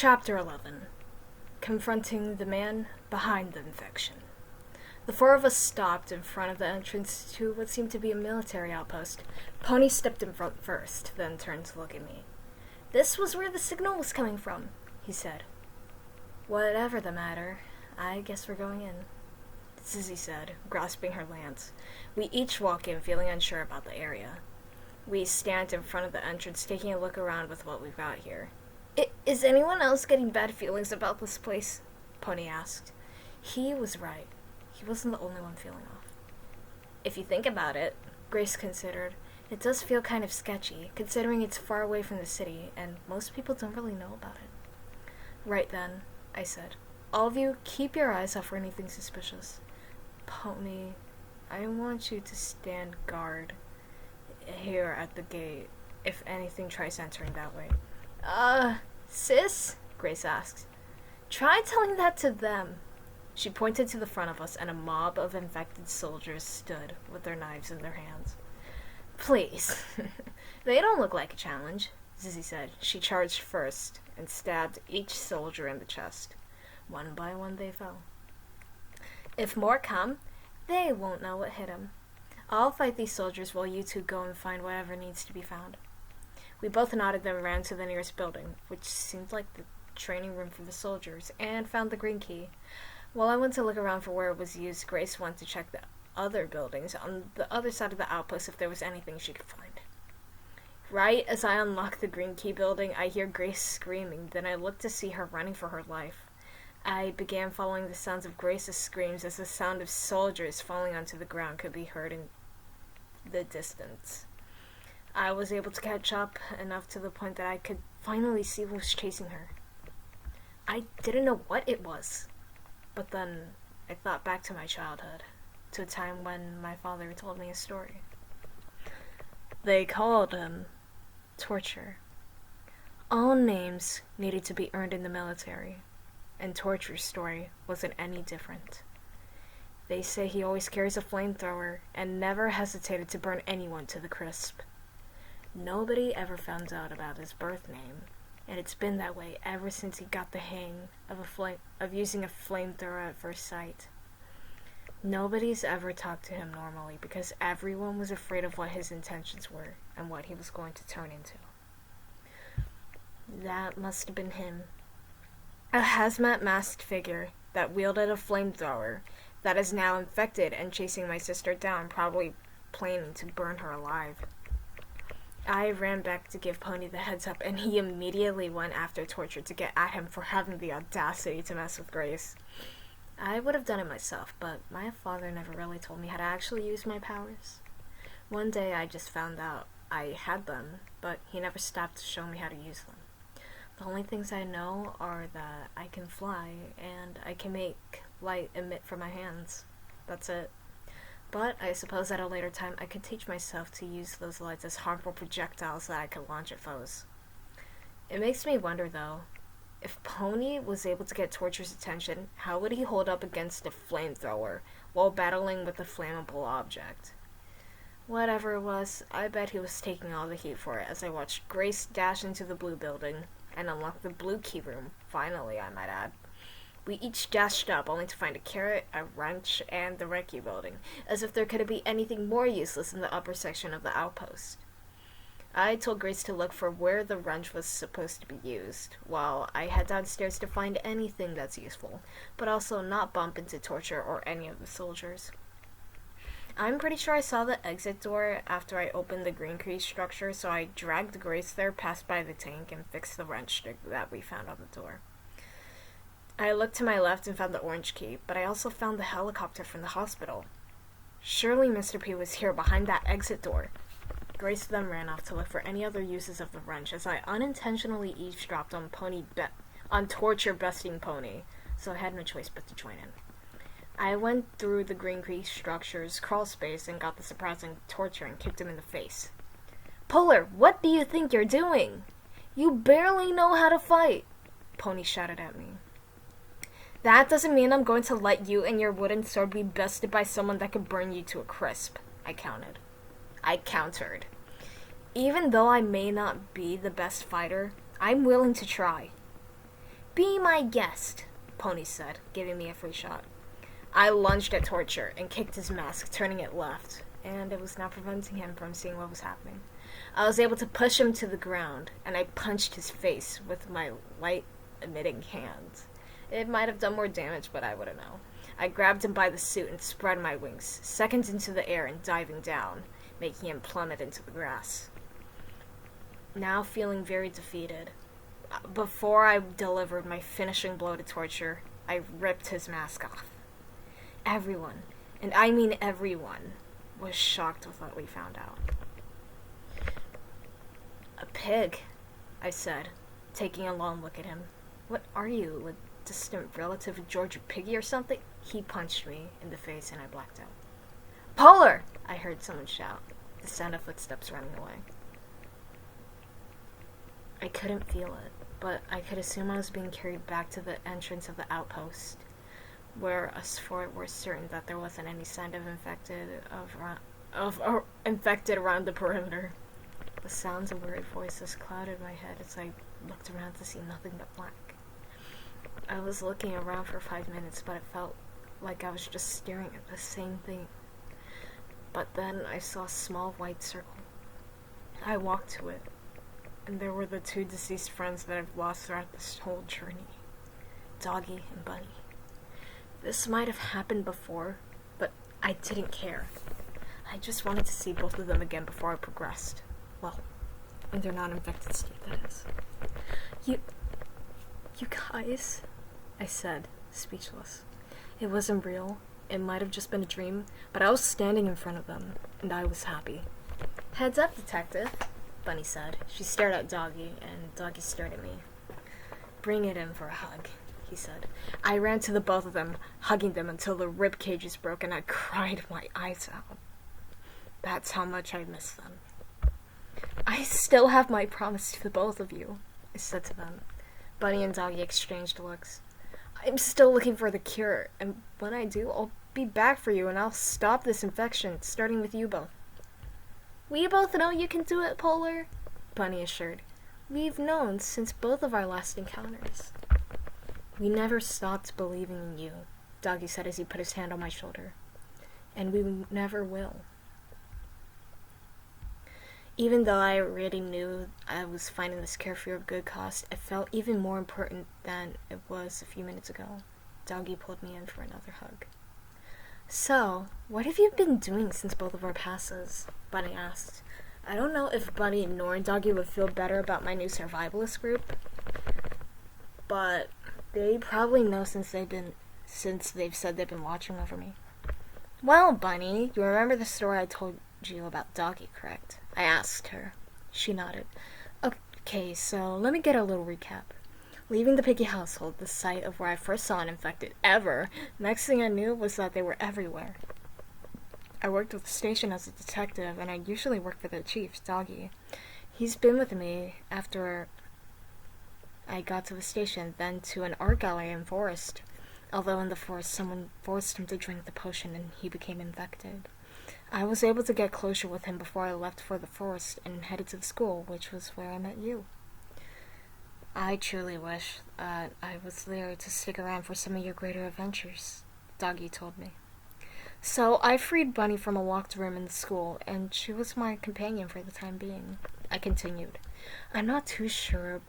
Chapter 11. Confronting the man behind the infection. The four of us stopped in front of the entrance to what seemed to be a military outpost. Pony stepped in front first, then turned to look at me. "This was where the signal was coming from," he said. "Whatever the matter, I guess we're going in," Zizzy said, grasping her lance. We each walk in, feeling unsure about the area. We stand in front of the entrance, taking a look around with what we've got here. Is anyone else getting bad feelings about this place?" Pony asked. He was right. He wasn't the only one feeling off. "If you think about it," Grace considered, "it does feel kind of sketchy, considering it's far away from the city, and most people don't really know about it." "Right then," I said. "All of you, keep your eyes out for anything suspicious. Pony, I want you to stand guard here at the gate if anything tries entering that way." Sis?" Grace asked. "Try telling that to them." She pointed to the front of us, and a mob of infected soldiers stood with their knives in their hands. "Please, they don't look like a challenge," Zizzy said. She charged first and stabbed each soldier in the chest. One by one they fell. "If more come, they won't know what hit them. I'll fight these soldiers while you two go and find whatever needs to be found." We both nodded and ran to the nearest building, which seemed like the training room for the soldiers, and found the green key. While I went to look around for where it was used, Grace went to check the other buildings on the other side of the outpost if there was anything she could find. Right as I unlocked the green key building, I hear Grace screaming. Then I looked to see her running for her life. I began following the sounds of Grace's screams as the sound of soldiers falling onto the ground could be heard in the distance. I was able to catch up enough to the point that I could finally see what was chasing her. I didn't know what it was, but then I thought back to my childhood, to a time when my father told me a story. They called him Torture. All names needed to be earned in the military, and Torture's story wasn't any different. They say he always carries a flamethrower and never hesitated to burn anyone to the crisp. Nobody ever found out about his birth name, and it's been that way ever since he got the hang of using a flamethrower at first sight. Nobody's ever talked to him normally because everyone was afraid of what his intentions were and what he was going to turn into. That must have been him. A hazmat masked figure that wielded a flamethrower that is now infected and chasing my sister down, probably planning to burn her alive. I ran back to give Pony the heads up, and he immediately went after Torture to get at him for having the audacity to mess with Grace. I would have done it myself, but my father never really told me how to actually use my powers. One day I just found out I had them, but he never stopped to show me how to use them. The only things I know are that I can fly, and I can make light emit from my hands. That's it. But I suppose at a later time I could teach myself to use those lights as harmful projectiles that I could launch at foes. It makes me wonder, though, if Pony was able to get Torture's attention, how would he hold up against a flamethrower while battling with a flammable object? Whatever it was, I bet he was taking all the heat for it as I watched Grace dash into the blue building and unlock the blue key room, finally, I might add. We each dashed up, only to find a carrot, a wrench, and the recce building, as if there could be anything more useless in the upper section of the outpost. I told Grace to look for where the wrench was supposed to be used, while I head downstairs to find anything that's useful, but also not bump into Torture or any of the soldiers. I'm pretty sure I saw the exit door after I opened the green key structure, so I dragged Grace there, passed by the tank, and fixed the wrench stick that we found on the door. I looked to my left and found the orange key, but I also found the helicopter from the hospital. Surely Mr. P was here behind that exit door. Grace then ran off to look for any other uses of the wrench as I unintentionally eavesdropped on Torture besting Pony, so I had no choice but to join in. I went through the green key structure's crawl space and got the surprising Torture and kicked him in the face. "Polar, what do you think you're doing? You barely know how to fight," Pony shouted at me. "That doesn't mean I'm going to let you and your wooden sword be bested by someone that could burn you to a crisp," I countered. "Even though I may not be the best fighter, I'm willing to try." Be my guest, Pony said, giving me a free shot. I lunged at Torture and kicked his mask, turning it left, and it was not preventing him from seeing what was happening. I was able to push him to the ground, and I punched his face with my light-emitting hand. It might have done more damage, but I wouldn't know. I grabbed him by the suit and spread my wings, seconds into the air and diving down, making him plummet into the grass. Now feeling very defeated, before I delivered my finishing blow to Torture, I ripped his mask off. Everyone, and I mean everyone, was shocked with what we found out. A pig, I said, taking a long look at him. What are you, a distant relative of George or Piggy or something? He punched me in the face and I blacked out. Polar! I heard someone shout, the sound of footsteps running away. I couldn't feel it, but I could assume I was being carried back to the entrance of the outpost, where us four were certain that there wasn't any sign of infected around the perimeter. The sounds of weird voices clouded my head as I looked around to see nothing but black. I was looking around for 5 minutes, but it felt like I was just staring at the same thing. But then I saw a small white circle. I walked to it, and there were the two deceased friends that I've lost throughout this whole journey, Doggy and Bunny. This might have happened before, but I didn't care. I just wanted to see both of them again before I progressed. Well, in their non-infected state, that is. You guys, I said, speechless. It wasn't real. It might have just been a dream, but I was standing in front of them, and I was happy. Heads up, detective, Bunny said. She stared at Doggy, and Doggy stared at me. Bring it in for a hug, he said. I ran to the both of them, hugging them until the rib cages broke, and I cried my eyes out. That's how much I missed them. I still have my promise to the both of you, I said to them. Bunny and Doggy exchanged looks. I'm still looking for the cure, and when I do, I'll be back for you, and I'll stop this infection, starting with you both. We both know you can do it, Polar, Bunny assured. We've known since both of our last encounters. We never stopped believing in you, Doggy said as he put his hand on my shoulder. And we never will. Even though I already knew I was finding this cure for a good cause, it felt even more important than it was a few minutes ago. Doggy pulled me in for another hug. So, what have you been doing since both of our passes? Bunny asked. I don't know if Bunny nor Doggy would feel better about my new survivalist group, but they probably know since they've said they've been watching over me. Well, Bunny, you remember the story I told you about Doggy, correct? I asked her. She nodded. Okay, so let me get a little recap. Leaving the Piggy household, the site of where I first saw an infected ever, next thing I knew was that they were everywhere. I worked with the station as a detective, and I usually work for the chief, Doggy. He's been with me after I got to the station, then to an art gallery in Forest. Although in the forest, someone forced him to drink the potion, and he became infected. I was able to get closure with him before I left for the forest and headed to the school, which was where I met you. I truly wish that I was there to stick around for some of your greater adventures, Doggy told me. So I freed Bunny from a locked room in the school, and she was my companion for the time being. I continued. I'm not too sure,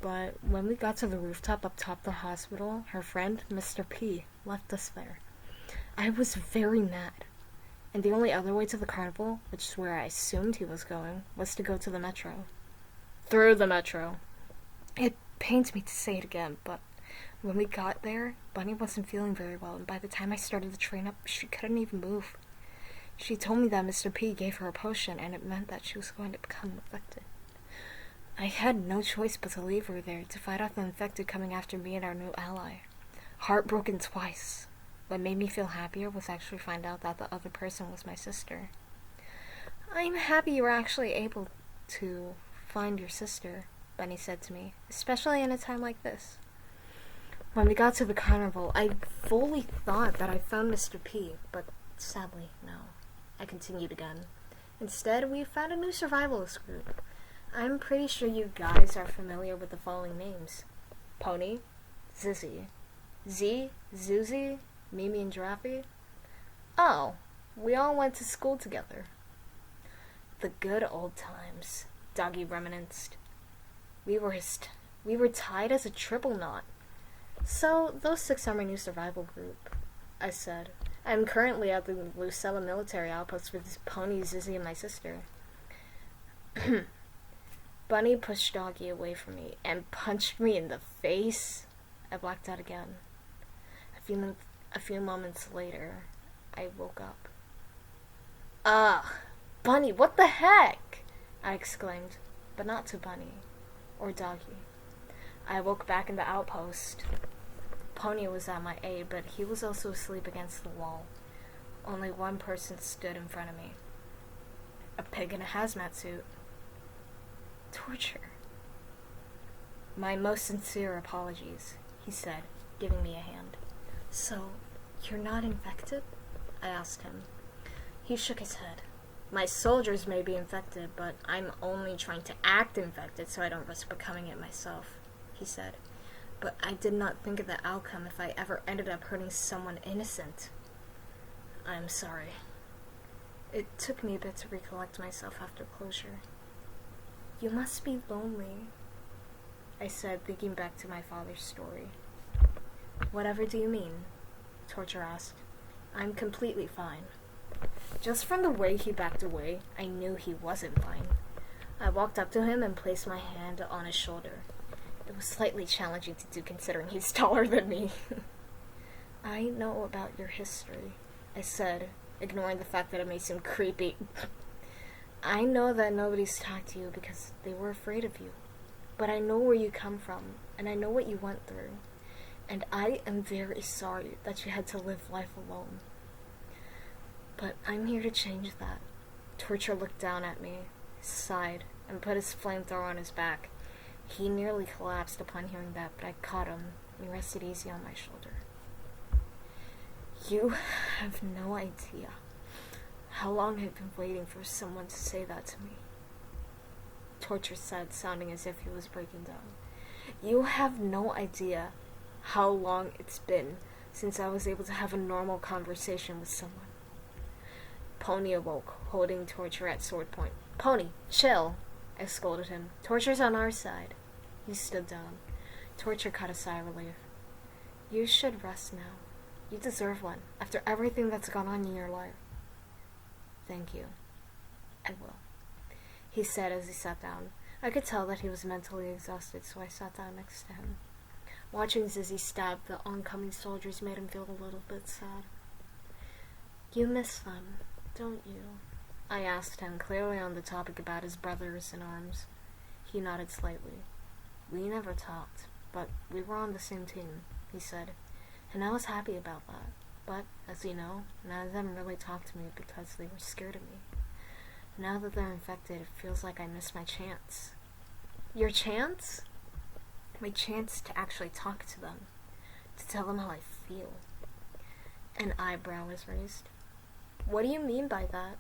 but when we got to the rooftop up top of the hospital, her friend, Mr. P, left us there. I was very mad. And the only other way to the carnival, which is where I assumed he was going, was to go to the metro. Through the metro. It pains me to say it again, but when we got there, Bunny wasn't feeling very well, and by the time I started the train up, she couldn't even move. She told me that Mr. P gave her a potion, and it meant that she was going to become infected. I had no choice but to leave her there to fight off the infected coming after me and our new ally. Heartbroken twice. What made me feel happier was actually find out that the other person was my sister. I'm happy you were actually able to find your sister, Bunny said to me, especially in a time like this. When we got to the carnival, I fully thought that I found Mr. P, but sadly, no. I continued again. Instead, we found a new survivalist group. I'm pretty sure you guys are familiar with the following names. Pony, Zizzy. Z? Zuzi? Mimi and Giraffe? Oh, we all went to school together. The good old times, Doggy reminisced. We were tied as a triple knot. So, those 6 are my new survival group, I said. I'm currently at the Lucella military outpost with Pony, Zizzy, and my sister. Bunny pushed Doggy away from me and punched me in the face. I blacked out again. A few moments later, I woke up. Ugh! Bunny, what the heck? I exclaimed, but not to Bunny or Doggy. I woke back in the outpost. Pony was at my aid, but he was also asleep against the wall. Only one person stood in front of me. A pig in a hazmat suit. Torture. My most sincere apologies, he said, giving me a hand. So, you're not infected? I asked him. He shook his head. My soldiers may be infected, but I'm only trying to act infected so I don't risk becoming it myself, he said. But I did not think of the outcome if I ever ended up hurting someone innocent. I'm sorry. It took me a bit to recollect myself after closure. You must be lonely, I said, thinking back to my father's story. Whatever do you mean? Torture asked. I'm completely fine. Just from the way he backed away, I knew he wasn't fine. I walked up to him and placed my hand on his shoulder. It was slightly challenging to do considering he's taller than me. I know about your history, I said, ignoring the fact that it may seem creepy. I know that nobody's talked to you because they were afraid of you. But I know where you come from, and I know what you went through. And I am very sorry that you had to live life alone. But I'm here to change that. Torture looked down at me, sighed, and put his flamethrower on his back. He nearly collapsed upon hearing that, but I caught him and he rested easy on my shoulder. You have no idea how long I've been waiting for someone to say that to me. Torture said, sounding as if he was breaking down. You have no idea how long it's been since I was able to have a normal conversation with someone. Pony awoke, holding Torture at sword point. Pony, chill, I scolded him. Torture's on our side. He stood down. Torture cut a sigh of relief. You should rest now. You deserve one, after everything that's gone on in your life. Thank you. I will, he said as he sat down. I could tell that he was mentally exhausted, so I sat down next to him. Watching Zizzy stab the oncoming soldiers made him feel a little bit sad. You miss them, don't you? I asked him, clearly on the topic about his brothers in arms. He nodded slightly. We never talked, but we were on the same team, he said, and I was happy about that. But, as you know, none of them really talked to me because they were scared of me. Now that they're infected, it feels like I missed my chance. Your chance? My chance to actually talk to them, to tell them how I feel. An eyebrow was raised. What do you mean by that?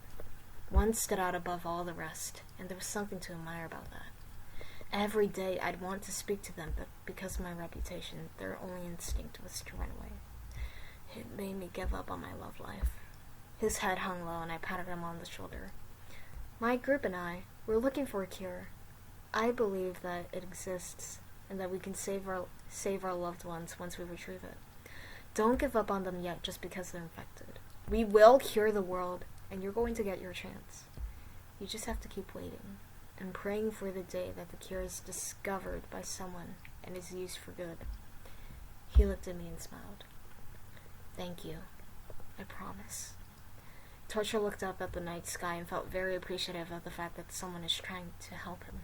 One stood out above all the rest, and there was something to admire about that. Every day I'd want to speak to them, but because of my reputation, their only instinct was to run away. It made me give up on my love life. His head hung low, and I patted him on the shoulder. My group and I, we're looking for a cure. I believe that it exists, and that we can save our loved ones once we retrieve it. Don't give up on them yet just because they're infected. We will cure the world, and you're going to get your chance. You just have to keep waiting, and praying for the day that the cure is discovered by someone and is used for good. He looked at me and smiled. Thank you. I promise. Torture looked up at the night sky and felt very appreciative of the fact that someone is trying to help him.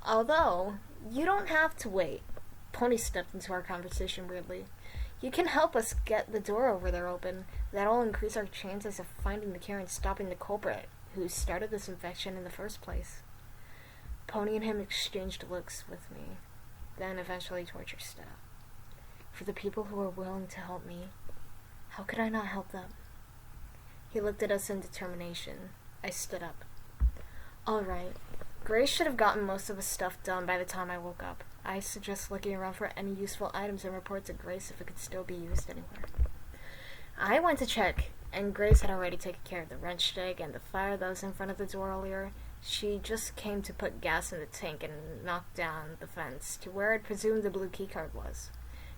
Although, you don't have to wait. Pony stepped into our conversation weirdly. You can help us get the door over there open. That'll increase our chances of finding the cure and stopping the culprit who started this infection in the first place. Pony and him exchanged looks with me. Then eventually Torture stood up. For the people who are willing to help me, how could I not help them? He looked at us in determination. I stood up. All right, Grace should have gotten most of the stuff done by the time I woke up. I suggest looking around for any useful items and report to Grace if it could still be used anywhere. I went to check, and Grace had already taken care of the wrench stick and the fire that was in front of the door earlier. She just came to put gas in the tank and knock down the fence to where I'd presumed the blue keycard was.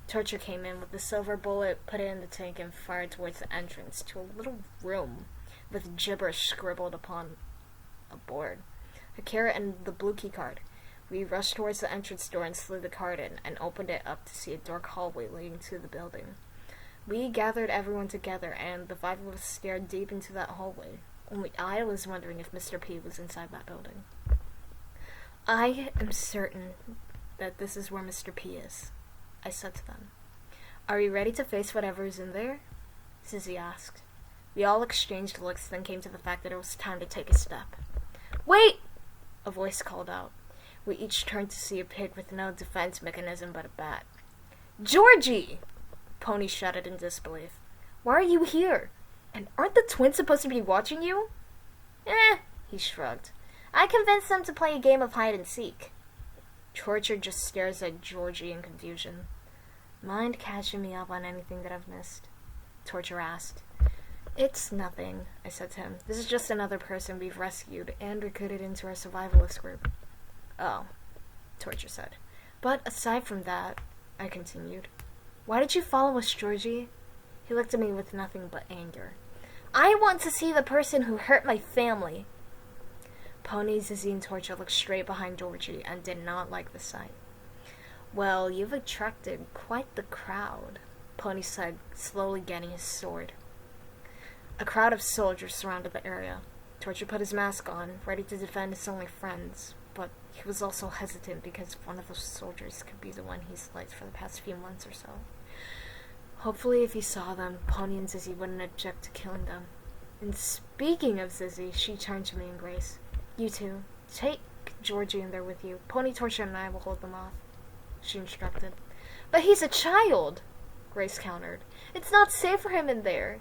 Torture came in with the silver bullet, put it in the tank, and fired towards the entrance to a little room with gibberish scribbled upon a board. A carrot and the blue keycard. We rushed towards the entrance door and slid the card in and opened it up to see a dark hallway leading to the building. We gathered everyone together, and the five of us stared deep into that hallway. Only I was wondering if Mr. P was inside that building. I am certain that this is where Mr. P is, I said to them. Are you ready to face whatever is in there? Zizzy asked. We all exchanged looks, then came to the fact that it was time to take a step. Wait! A voice called out. We each turned to see a pig with no defense mechanism but a bat. Georgie! Pony shouted in disbelief. Why are you here? And aren't the twins supposed to be watching you? He shrugged. I convinced them to play a game of hide and seek. Torture just stares at Georgie in confusion. Mind catching me up on anything that I've missed? Torture asked. It's nothing, I said to him. This is just another person we've rescued and recruited into our survivalist group. Oh, Torture said. But aside from that, I continued. Why did you follow us, Georgie? He looked at me with nothing but anger. I want to see the person who hurt my family. Pony, Zizzy, and Torture looked straight behind Georgie and did not like the sight. Well, you've attracted quite the crowd, Pony said, slowly getting his sword. A crowd of soldiers surrounded the area. Torture put his mask on, ready to defend his only friends, but he was also hesitant because one of those soldiers could be the one he's liked for the past few months or so. Hopefully, if he saw them, Pony and Zizzy wouldn't object to killing them. And speaking of Zizzy, she turned to me and Grace. You two, take Georgie in there with you. Pony, Torture, and I will hold them off, she instructed. But he's a child, Grace countered. It's not safe for him in there.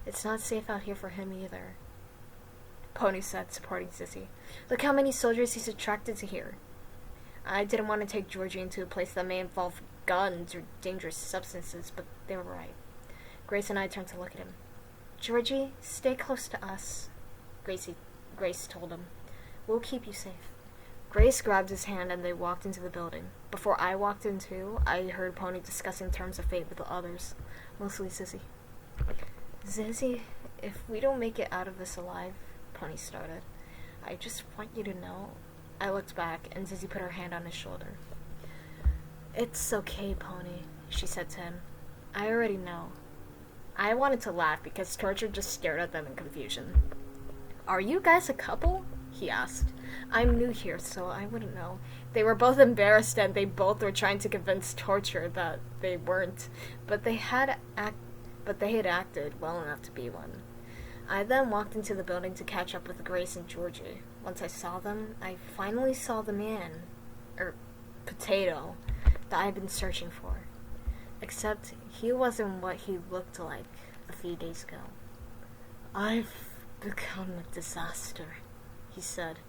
It's not safe out here for him either, Pony said, supporting Zizzy. Look how many soldiers he's attracted to here. I didn't want to take Georgie into a place that may involve guns or dangerous substances, but they were right. Grace and I turned to look at him. Georgie, stay close to us, Grace told him. We'll keep you safe. Grace grabbed his hand and they walked into the building. Before I walked in too, I heard Pony discussing terms of fate with the others, mostly Zizzy. Zizzy, if we don't make it out of this alive, Pony started, I just want you to know. I looked back and Zizzy put her hand on his shoulder. It's okay, Pony, she said to him. I already know. I wanted to laugh because Torture just stared at them in confusion. Are you guys a couple? He asked. I'm new here, so I wouldn't know. They were both embarrassed and they both were trying to convince Torture that they weren't, but they had acted well enough to be one. I then walked into the building to catch up with Grace and Georgie. Once I saw them, I finally saw the man, potato, that I'd been searching for. Except he wasn't what he looked like a few days ago. I've become a disaster, he said.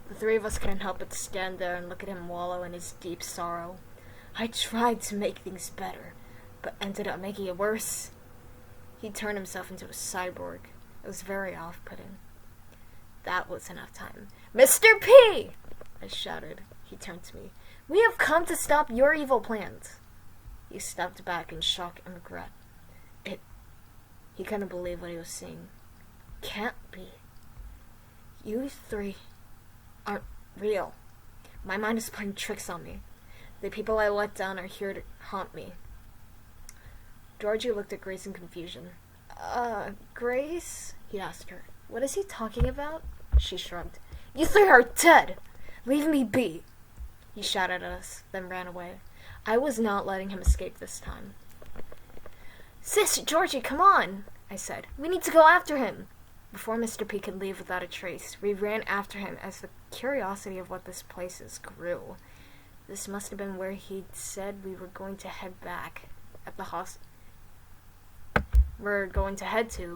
The three of us couldn't help but stand there and look at him wallow in his deep sorrow. I tried to make things better, but ended up making it worse. He turned himself into a cyborg. It was very off-putting. That was enough time. Mr. P! I shouted. He turned to me. We have come to stop your evil plans. He stepped back in shock and regret. He couldn't believe what he was seeing. Can't be. You three aren't real. My mind is playing tricks on me. The people I let down are here to haunt me. Georgie looked at Grace in confusion. Grace? He asked her. What is he talking about? She shrugged. You three are dead! Leave me be! He shouted at us, then ran away. I was not letting him escape this time. Sis, Georgie, come on, I said. We need to go after him. Before Mr. P could leave without a trace, we ran after him as the curiosity of what this place is grew. This must have been where he'd said we were going to head back at the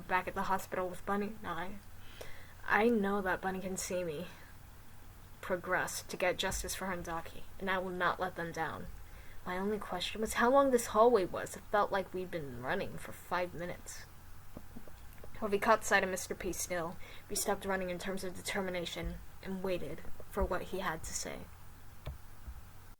back at the hospital with Bunny and I. I know that Bunny can see me. progress to get justice for Handaki, and I will not let them down. My only question was how long this hallway was. It felt like we'd been running for 5 minutes. When we caught sight of Mr. P still, we stopped running in terms of determination and waited for what he had to say.